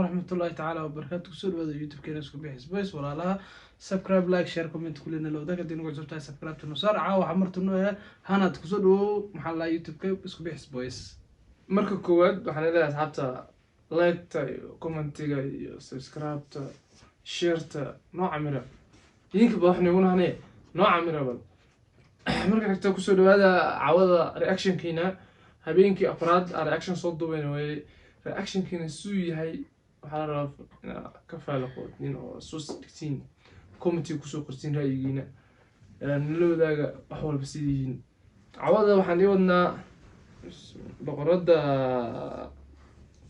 ورحمة الله تعالى وبركاته. كسر هذا يوتيوب كنا نسكب بحس بس ولا لها سبسكرايب لايك شير كومنت كلنا لو ذاك دين قلت جبتها سبسكرايب تنصار عاو حمرت إنه هنا تكسر محل يوتيوب كنا نسكب بحس بس marka koowaad waxaan leeyahay asxaabta like-ta iyo comment-iga iyo subscribe-ta share-ta nooca mira idinka ba waxaan ugu nahanay nooca mira bal marka xigta ku soo dhawaada caawada reaction-kiina habeenkii afraad reaction soo duubeen way reaction-kiina suu yahay waxaa la rabaa ka faalo nin oo soo digtiin comment-iga ku soo qortiin ra'yigiina nalowdaaga wax walba sidiin caawada waxaan wadnaa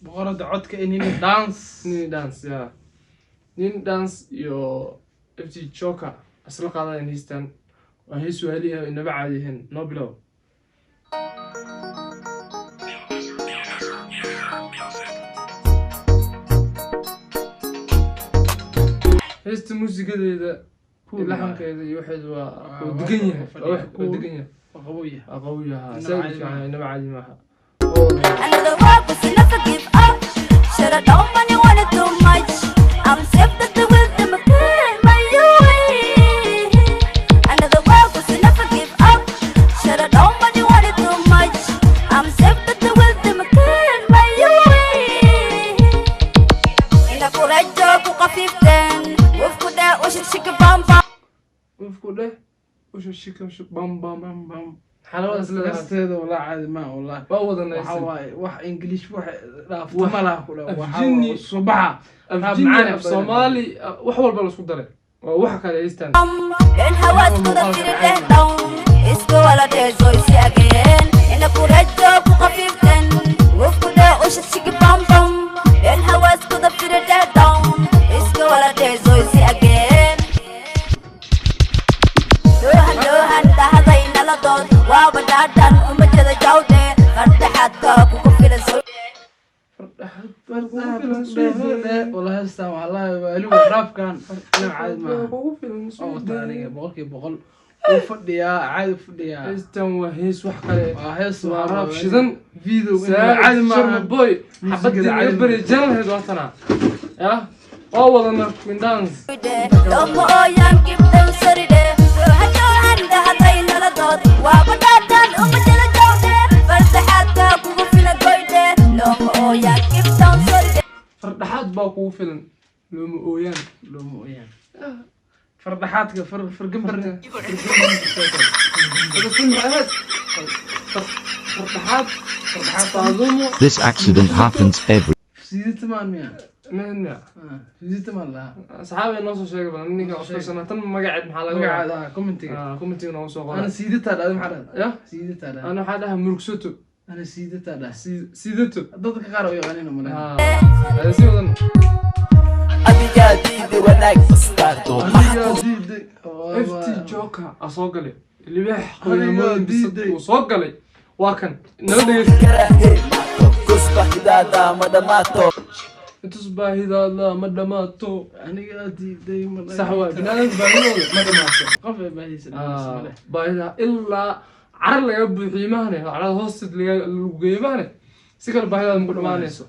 بقرة عدك إني دانس يا نين دانس يو افتي تشوكا أصل قاعدة ينهستان وهي سؤاليها إن بعدهن نوبلو هست الموسيقى إذا اللحن كذا يوحد ودقنية ودقنية قوية ها سايق يعني إن بعد معها أنا ذوق بس never give up. Should I don't money wanna too much. I'm safe that the wisdom of my way. أنا ذوق بس never give up. Should I don't money wanna too much. I'm safe that the wisdom of my way. إن كورجك وقفيفتن وفكده وش الشيك بام بام. وفكده وش الشيك بام بام بام بام حلاوة هذا ولا عادي ما والله وأوضا الناس واح إنجليش واح لا جني صباح معنا في صومالي وحول بلا صدري ووحك على إيستان إن هواك تدفير الدهدون إسكو ولا تزوي سياقين إن كورجك وخفيفتن وفكده وش الشيك بام بام إن هواك تدفير الدهدون إسكو ولا تزوي سياقين لوهن دهضين لدود وابدادن ومجد جودة فرد حتى كوكفيل السوي والله هسه والله لو راب كان عاد ما أو ثانية بقول وفديا عاد فديا إيستان وهيس وحكي هيس راب شدن فيديو عاد ما بوي حبدي عبري جل هدوتنا يا أول من دانس لما أيام كبدن سرده لوهن دهضين لدود وابدادن ومجد جودة فرد حتى كوكفيل السوي لما أيام كبدن سرده فردحات باكو فيلم لومو أويان فردحاتك فرقمبر فردحات تعظموا This accident happens every سيدت مانيا مهنا سيدت مان لا أصحابي النص شيء قبل إني قصة سنة تم مقعد محل قاعد كومنتي كومنتي ونص أنا سيدت هذا محل يا سيدت هذا أنا حدها مركسوتو أنا سيدت هذا سيدتو ضدك قارو يغنينا ملا هذا سيدنا أبيجا ديدي وناك بستاردو افتي جوكا أصوغلي اللي بيح قيمون بصدق وصوغلي واكن نودي كسبة هدادا مداماتو تصبح إذا لا مداماتو أنا قاعد دايما صحوة بنادم باهي مداماتو قفل باهي باهي إلا عرلا يبدو حيمانه على هوست اللي قيمانه سكر باهي مدامانيسو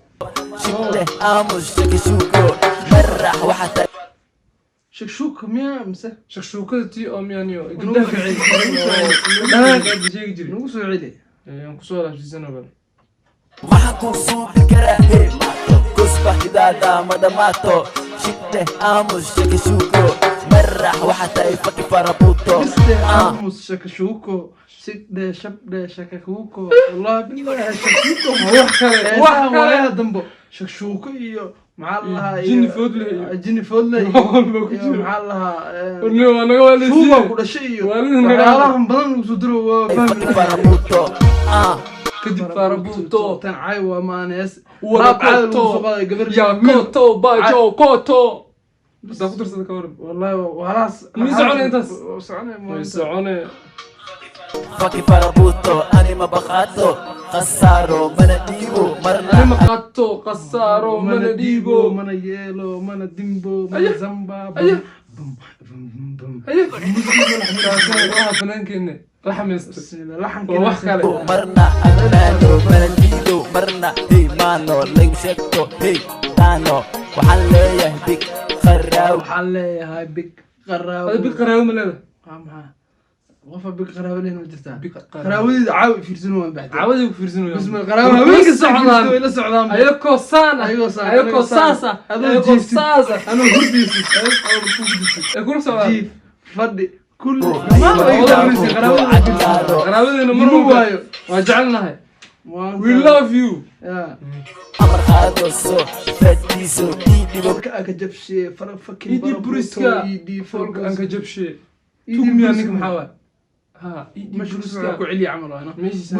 شكله آموش شكشوكو مرح وحتى شكشوك ميا مسه شكشوكة تي أميانيو نوصل عيلي لا قاعد بيجي جري نوصل عيلي ينقصوا على في سنة بل ما حكون صوب كراهي كسبة هدادا مداماتو شكله آموش شكشوكو مرح وحتى يفكي فرابوتو آموس شكشوكو سيد شب شككوكو والله بالله شكشوكو وحكا دمبو شكشوكو إيو مع الله جيني فودلي مع الله أنا قال شو كل شيء والله بدن وصدروا يفكي فرابوتو كدب فرابوتو تنعي وما ناس ولا كوتو يا كوتو باجو كوتو بس ده قدر صدق كورب والله وخلاص ميزعوني انت ميزعوني فكي فرابوتو أنا ما بخاتو خسارو مناديبو أنا ما قاتو قصارو مناديبو من ييلو من ديمبو من زمبا فنان كنه لحم يست لحن مرنا أنا مناديبو مرنا هي مانو ليو شكتو هي yaqaano waxaan leeyahay big qaraaw waxaan leeyahay big qaraaw هذا بيك قراوي من هذا maxaa qofa big qaraaw leh ma jirtaa Big qaraaw. qaraawadii caawi fiirsan waa baxday عاودي وفيرسنو بسم الله qaraaw haweenka socdaan way la socdaan ايوكو سانا Ayagoo saan, ايوكو ayagoo saan. ساسا Adoo ايوكو jiifsid. ساسا anoo hurdiisis يكون سوا jiif fadhi kullu قراودينا Minu مرو waayo. وجعلناها we love you amar qaado soo fadhiiso dhiibo ka jabshe fara fucking ايدي بريسكا فولك انك جاب شيء تومي انك محاول ها ايدي بريسكا ku celiya camal waa ماشي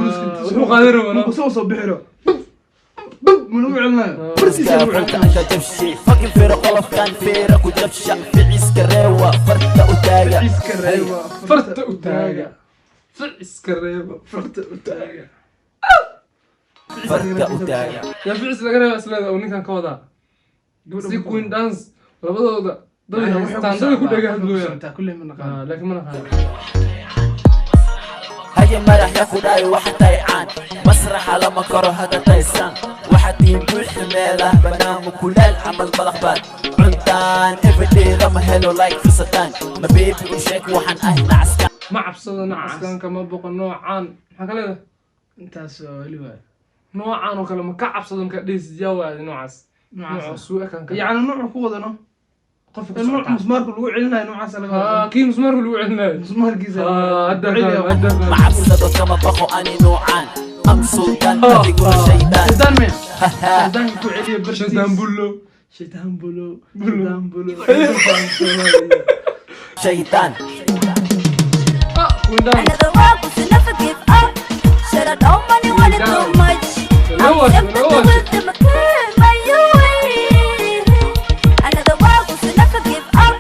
وحو قادر وانا soo soo bixiro manu celnayo barsiisa lagu farta celnayo anka jabshe fakin feero qolofkan feera ku jabsha ficiska reewa farta u taaga iska reeba فرت وتاغا فعس كريبه farta u taaga farta u taaga يا فعس laga reeba isleeda oo ninkan ka wada si queen dance labadooda dadka standard ku dhaga hadlooyaan kullee ma naqaan laakiin ma naqaan haye madaxa ku dhaay waxa taycaan masraxa lama karo hada taysan waxa tiin buuxi meelaha banaanka kuleel camal balaqbaan cuntaan everyday lama helo like fisatan ma baby u sheeg waxaan ahay nacaskan ma cabsado nacaskan kama boqo noocaan maxaa ka leedahay intaas waa weli waay noocaan oo kale ma ka cabsado marka dhis jawaadi noocaas nooca suuqa kan ka yacni nooc ku wadano qofka nooc musmaarku lagu celinayo noocaas laga wada kii musmaarku lagu celinayo musmaarkiisa ma cabsado kama baqo ani noocaan am sultan adiguna shaydaan shaytaan me shaytaan ku celiya bartiis shaytaan bullo shaytaan bulo Bulo. shaytaan bulo shaydaan queen dance Another walk was to never give up. Should I don't money want it too much? I'm watch it, stepping watch with them again, my you. Another walk was to never give up.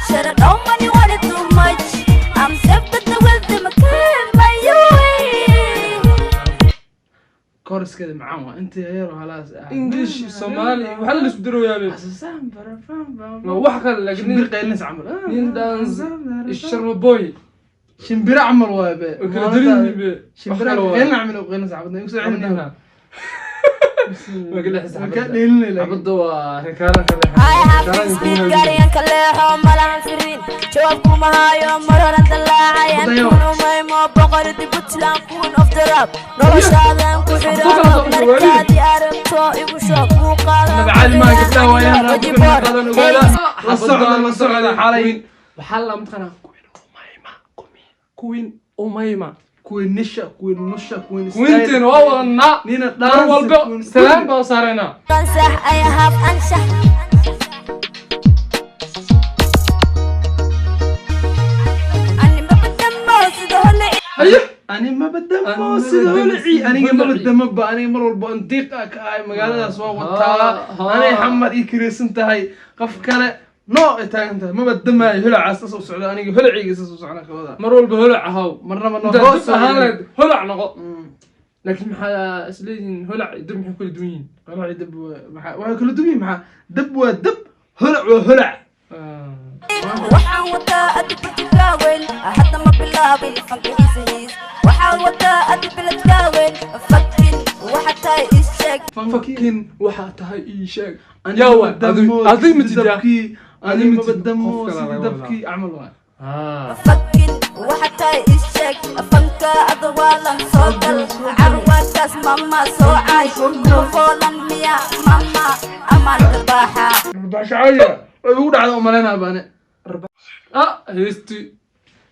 Should I don't money want it too much? I'm stepping with them again, my you. korskeeda macaan waa intii yaro halaas english somali waxa la isku diroyaa xasuusaan barafaan ma wax kale laakiin shimbir qaylis camal nin dance الشرم boy shimbir camal waa be وكل دريني ب shimbir qaylis camal oo qaylis camal igu soo celinayo ما قال حس ka dheelin la عبد ركالة I have been speed guardian kaleexo malahan firin jawaabkuma hayo maroran dalaacayaan kunumay mo boqoradi puntland queen of the rap noloshaadan ku xidhaado markaadii aragto igu shoog muuqaadan nabcaali maa gabdhaha waayaan la socda xalay وحلا متقنا كوين أميمة kuwii nisha kuwii nusha kuwii كوينتين والله nina دار والبا سلام بوصارنا ansax I have ansax ani ma badamo sida hole أيه ani ma badamo Ani sida ma badamo holci sida aniga ma holci. badamo ba aniga mar walba andiiq ah ka ahay magaaladaas waa Ha, wataa anay xamar ii kireysan tahay qof kale noo ay taagan tahay ma badamaayo holacaas ka soo socda aniga holciga soo socda ka wada مرول بهلع هاو marnaba noo انت hoos دب هالد هلع نقو لكن محا اسلين هلع دب محا كل دوين holci dab waa kala duwan maxaa dab waa dab holac waa holac waxaan wataa adi biladkaaweyn hadda ma bilaabin fankiisa hiis waxaan wataa adi biladkaaweyn fakin waxa tahay ii sheeg فكين واحد هاي ايشاك أنا يا ما ولد بدمو عظيم سيدي متجا دبكي أنا عظيم ما متجا. بدمو قفل على سيدي ولا. دبكي أعمل واحد fakin waxa tahay ii sheeg fanka adawaalan soo gal carwaadkaas mama soo caay foolan miya mama amaan dabaaxa bashacaya ugu dhacda umaleynaa baane هيستي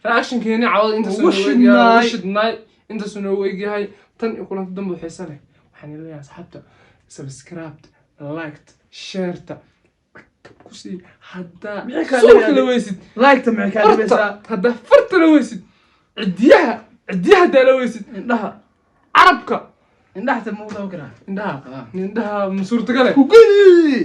فاكشن كيني عوض انت وشدناي. وشدناي انت سنو ويجي تن يقول انت دم بحيسنه waxaan leeyahay asxaabta subscribe liked shared kusi hadda Maxay ka soo leeyahay? kala weysid laagta maxay kaa dhibaysaa farta hadda farta la weysid cidiyaha hadda la weysid indhaha carabka indhaha ta muuqda karaa indhaha indhaha ma suurtagal ku geli